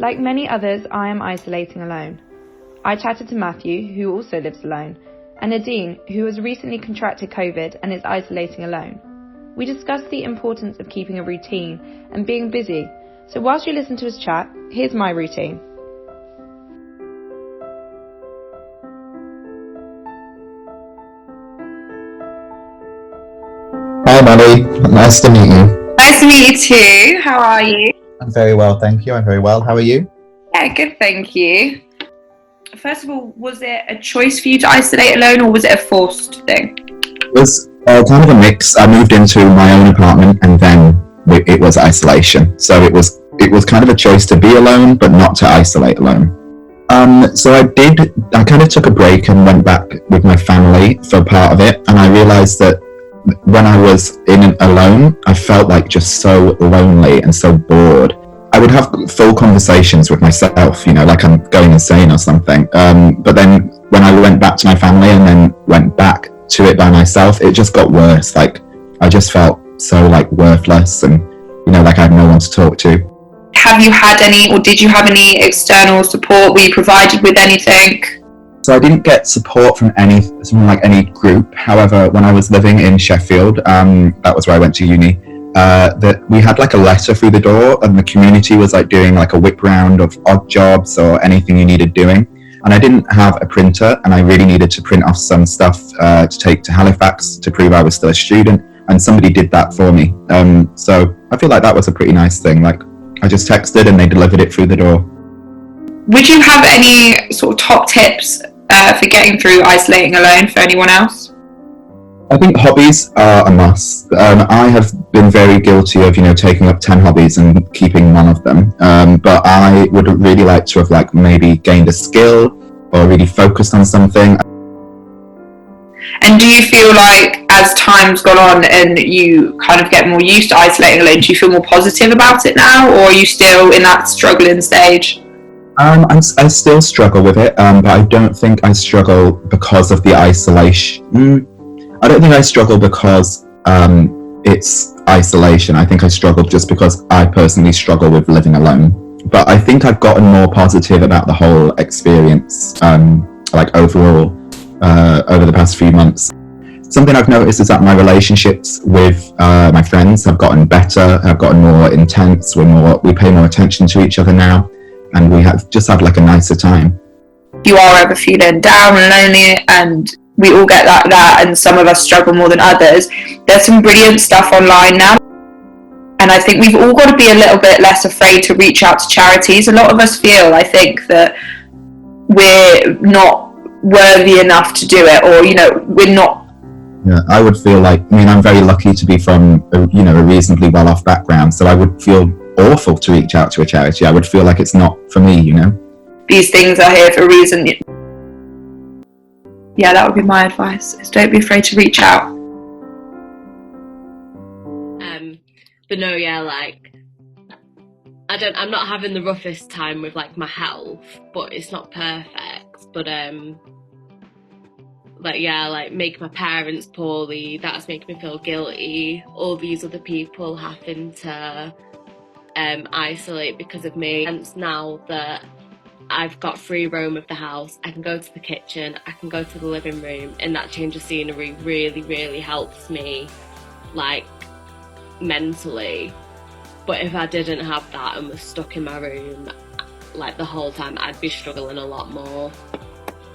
Like many others, I am isolating alone. I chatted to Matthew, who also lives alone, and Nadine, who has recently contracted COVID and is isolating alone. We discussed the importance of keeping a routine and being busy, so whilst you listen to us chat, here's my routine. Hi Molly, nice to meet you. Nice to meet you too. How are you? I'm very well, thank you. I'm very well. How are you? Yeah, good, thank you. First of all, was it a choice for you to isolate alone or was it a forced thing? It was kind of a mix. I moved into my own apartment and then it was isolation. So it was kind of a choice to be alone, but not to isolate alone. So I kind of took a break and went back with my family for part of it. And I realized that when I was in it alone, I felt like just so lonely and so bored. I would have full conversations with myself, like I'm going insane or something. But then when I went back to my family and then went back to it by myself, it just got worse. Like I just felt so like worthless and, like I had no one to talk to. Have you had any, or did you have any external support? Were you provided with anything? So I didn't get support from any group. However, when I was living in Sheffield, that was where I went to uni, that we had like a letter through the door and the community was like doing like a whip round of odd jobs or anything you needed doing. And I didn't have a printer and I really needed to print off some stuff to take to Halifax to prove I was still a student. And somebody did that for me. So I feel like that was a pretty nice thing. Like I just texted and they delivered it through the door. Would you have any sort of top tips for getting through isolating alone for anyone else? I think hobbies are a must. I have been very guilty of, taking up 10 hobbies and keeping one of them. But I would really like to have like maybe gained a skill or really focused on something. And do you feel like as time's gone on and you kind of get more used to isolating alone, do you feel more positive about it now, or are you still in that struggling stage? I still struggle with it, but I don't think I struggle because of the isolation. I don't think I struggle because it's isolation. I think I struggle just because I personally struggle with living alone. But I think I've gotten more positive about the whole experience, like overall, over the past few months. Something I've noticed is that my relationships with my friends have gotten better, have gotten more intense. We pay more attention to each other now. And we just have like a nicer time. If you are ever feeling down and lonely, and we all get that, and some of us struggle more than others, there's some brilliant stuff online now. And I think we've all got to be a little bit less afraid to reach out to charities. A lot of us feel, I think, that we're not worthy enough to do it, or, we're not. Yeah, I would feel like, I'm very lucky to be from, a reasonably well-off background. So I would feel awful to reach out to a charity. I would feel like it's not for me, These things are here for a reason. Yeah, that would be my advice, is don't be afraid to reach out. But no, yeah, like I'm not having the roughest time with like my health, but it's not perfect. But make my parents poorly, that's making me feel guilty. All these other people having to isolate because of me. And now that I've got free roam of the house, I can go to the kitchen, I can go to the living room, and that change of scenery really, really helps me, like, mentally. But if I didn't have that and was stuck in my room, like, the whole time, I'd be struggling a lot more.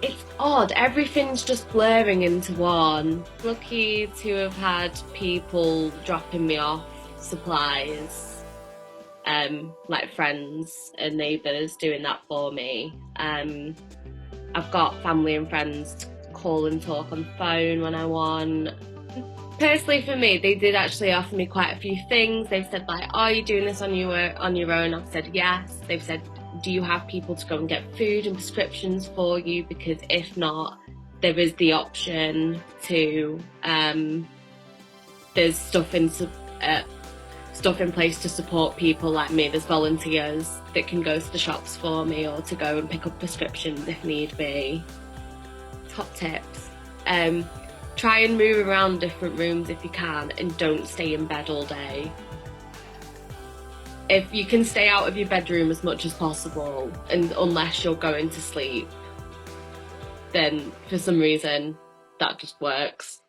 It's odd, everything's just blurring into one. Lucky to have had people dropping me off supplies, like friends and neighbours doing that for me. I've got family and friends to call and talk on the phone when I want. Personally for me, they did actually offer me quite a few things. They've said like, are you doing this on your own? I've said yes. They've said, do you have people to go and get food and prescriptions for you? Because if not, there is the option to, there's stuff in place to support people like me. There's volunteers that can go to the shops for me or to go and pick up prescriptions if need be. Top tips. Try and move around different rooms if you can, and don't stay in bed all day. if you can stay out of your bedroom as much as possible, and unless you're going to sleep, then for some reason that just works.